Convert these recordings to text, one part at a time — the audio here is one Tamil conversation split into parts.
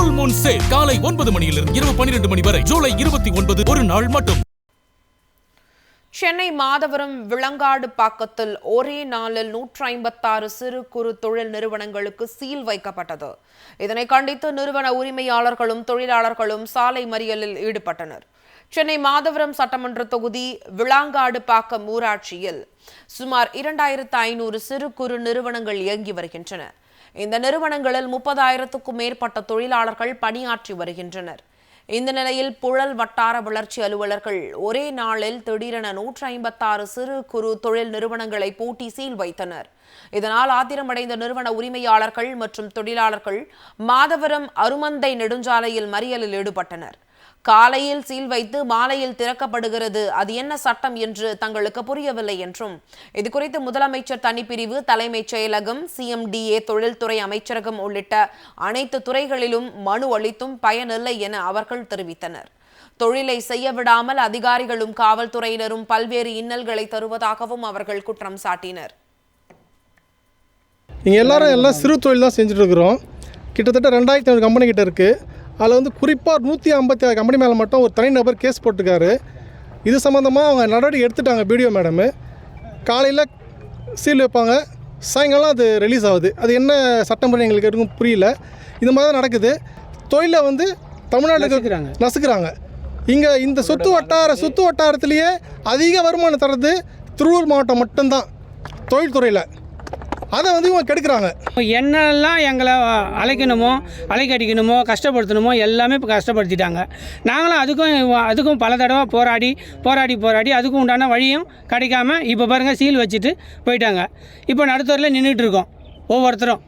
ஃபுல் மூன் சேல் காலை 9 மணியிலிருந்து இரவு 12 மணி வரை ஜூலை 29 ஒரு நாள் மட்டும். சென்னை மாதவரம் விளங்காடு பாக்கத்தில் ஒரே நாளில் 156 சிறு குறு தொழில் நிறுவனங்களுக்கு சீல் வைக்கப்பட்டது. இதனை கண்டித்து நிறுவன உரிமையாளர்களும் தொழிலாளர்களும் சாலை மறியலில் ஈடுபட்டனர். சென்னை மாதவரம் சட்டமன்ற தொகுதி விளாங்காடு பாக்கம் ஊராட்சியில் சுமார் 2500 சிறு குறு நிறுவனங்கள் இயங்கி வருகின்றன. இந்த நிறுவனங்களில் 30,000க்கும் மேற்பட்ட தொழிலாளர்கள் பணியாற்றி வருகின்றனர். இந்த நிலையில் புழல் வட்டார வளர்ச்சி அலுவலர்கள் ஒரே நாளில் திடீரென 156 சிறு குறு தொழில் நிறுவனங்களை பூட்டி சீல் வைத்தனர். இதனால் ஆத்திரமடைந்த நிறுவன உரிமையாளர்கள் மற்றும் தொழிலாளர்கள் மாதவரம் அருமந்தை நெடுஞ்சாலையில் மறியலில் ஈடுபட்டனர். காலையில் சீல் வைத்து மாலையில் திறக்கப்படுகிறது, அது என்ன சட்டம் என்று தங்களுக்கு புரியவில்லை என்றும், இதுகுறித்து முதலமைச்சர் தனிப்பிரிவு, தலைமைச் செயலகம், CMDA, தொழில்துறை அமைச்சரகம் உள்ளிட்ட அனைத்து துறைகளிலும் மனு அளித்தும் பயனில்லை என அவர்கள் தெரிவித்தனர். தொழிலை செய்ய விடாமல் அதிகாரிகளும் காவல்துறையினரும் பல்வேறு இன்னல்களை தருவதாகவும் அவர்கள் குற்றம் சாட்டினர். நீங்கள் எல்லாம் சிறு தொழில் தான் செஞ்சுட்டு இருக்கிறோம். கிட்டத்தட்ட 2500 கம்பெனி கிட்ட இருக்குது. அதில் வந்து குறிப்பாக 156 கம்பெனி மேலே மட்டும் ஒரு தனிநபர் கேஸ் போட்டிருக்காரு. இது சம்மந்தமாக அவங்க நடவடிக்கை எடுத்துட்டாங்க. பிடிஓ மேடமு காலையில் சீல் வைப்பாங்க, சாயங்காலம் அது ரிலீஸ் ஆகுது. அது என்ன சட்டம்படி எங்களுக்கு எதுவும் புரியல. இந்த மாதிரி தான் நடக்குது. தொழிலை வந்து தமிழ்நாட்டுக்கு நசுக்கிறாங்க. இங்கே இந்த சுற்று வட்டாரத்துலேயே அதிக வருமானம் தர்றது திருவள்ளூர் மாவட்டம் மட்டும்தான் தொழில்துறையில். அதை வந்து இவங்க கெடுக்கிறாங்க. என்னெல்லாம் எங்களை அலைக்கடிக்கணுமோ கஷ்டப்படுத்தணுமோ எல்லாமே இப்போ கஷ்டப்படுத்திட்டாங்க. நாங்களும் அதுக்கும் பல தடவை போராடி அதுக்கும் உண்டான வழியும் கிடைக்காம இப்போ பாருங்கள் சீல் வச்சுட்டு போயிட்டாங்க. இப்போ நடுத்தூரில் நின்றுட்டு இருக்கோம். ஒவ்வொருத்தரும்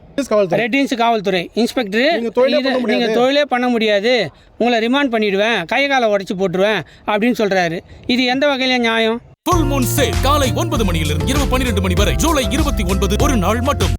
ரெட்டின்ஸ் காவல்துறை இன்ஸ்பெக்டர், நீங்கள் தொழிலே பண்ண முடியாது, உங்களை ரிமாண்ட் பண்ணிவிடுவேன், கை காலை உடச்சி போட்டுருவேன் அப்படின்னு சொல்கிறாரு. இது எந்த வகையில் நியாயம்? ஃபுல் மூன் சேல் காலை 9 மணியிலிருந்து இரவு 12 மணி வரை ஜூலை 29 ஒரு நாள் மட்டும்.